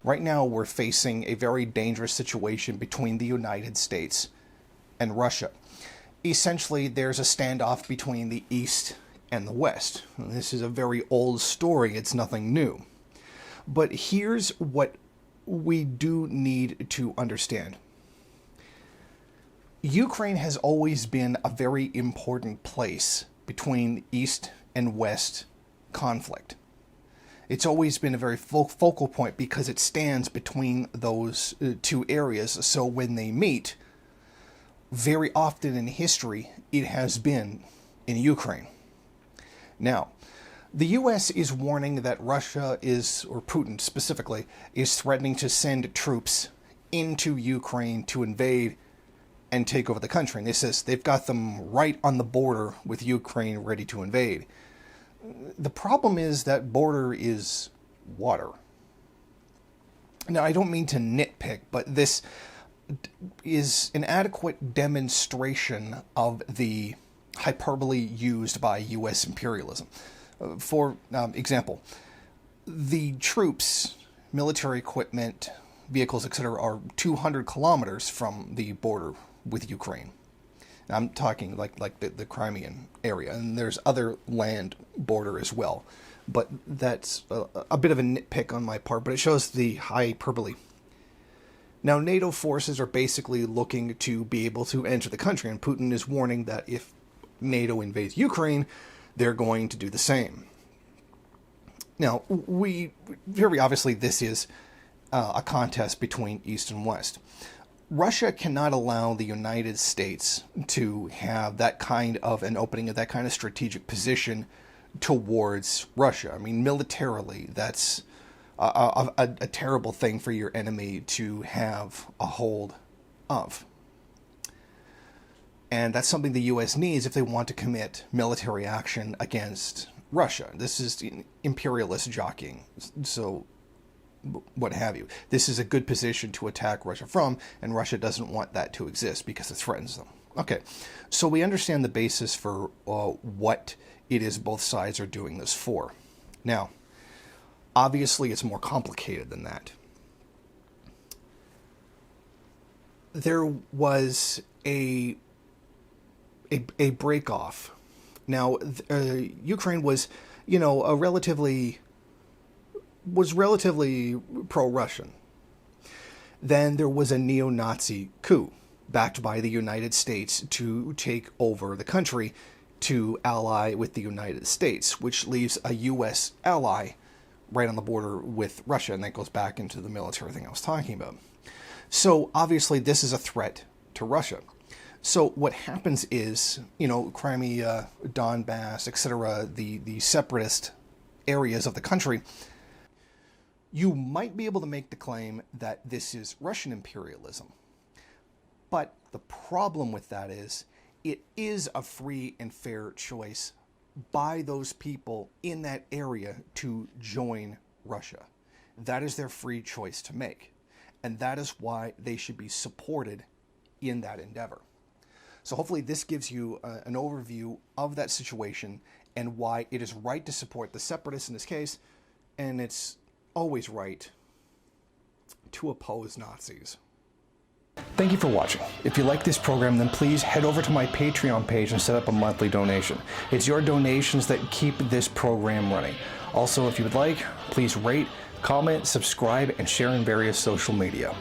Right now, we're facing a very dangerous situation between the United States and Russia. Essentially, there's a standoff between the East and the West. This is a very old story. It's nothing new. But here's what we do need to understand. Ukraine has always been a very important place between East and West conflict. It's always been a very focal point because it stands between those two areas. So when they meet, very often in history, it has been in Ukraine. Now, the U.S. is warning that Russia is, or Putin specifically, is threatening to send troops into Ukraine to invade and take over the country. And they says they've got them right on the border with Ukraine ready to invade. The problem is that border is water. Now, I don't mean to nitpick, but this is an adequate demonstration of the hyperbole used by U.S. imperialism. For example, the troops, military equipment, vehicles, etc., are 200 kilometers from the border with Ukraine. I'm talking like the Crimean area, and there's other land border as well. But that's a bit of a nitpick on my part, but it shows the hyperbole. Now, NATO forces are basically looking to be able to enter the country, and Putin is warning that if NATO invades Ukraine, they're going to do the same. Now, very obviously this is a contest between East and West. Russia cannot allow the United States to have that kind of an opening of that kind of strategic position towards Russia. I mean, militarily, that's a terrible thing for your enemy to have a hold of. And that's something the U.S. needs if they want to commit military action against Russia. This is imperialist jockeying, so what have you. This is a good position to attack Russia from, and Russia doesn't want that to exist because it threatens them. Okay, so we understand the basis for what it is both sides are doing this for. Now, obviously it's more complicated than that. There was a break-off. Now, Ukraine was, relatively pro-Russian. Then there was a neo-Nazi coup backed by the United States to take over the country to ally with the United States, which leaves a U.S. ally right on the border with Russia, and that goes back into the military thing I was talking about. So obviously this is a threat to Russia. So what happens is, Crimea, Donbass, etc., the separatist areas of the country, you might be able to make the claim that this is Russian imperialism. But the problem with that is it is a free and fair choice by those people in that area to join Russia. That is their free choice to make. And that is why they should be supported in that endeavor. So hopefully this gives you an overview of that situation and why it is right to support the separatists in this case, and it's always right to oppose Nazis. Thank you for watching. If you like this program, then please head over to my Patreon page and set up a monthly donation. It's your donations that keep this program running. Also, if you would like, please rate, comment, subscribe, and share in various social media.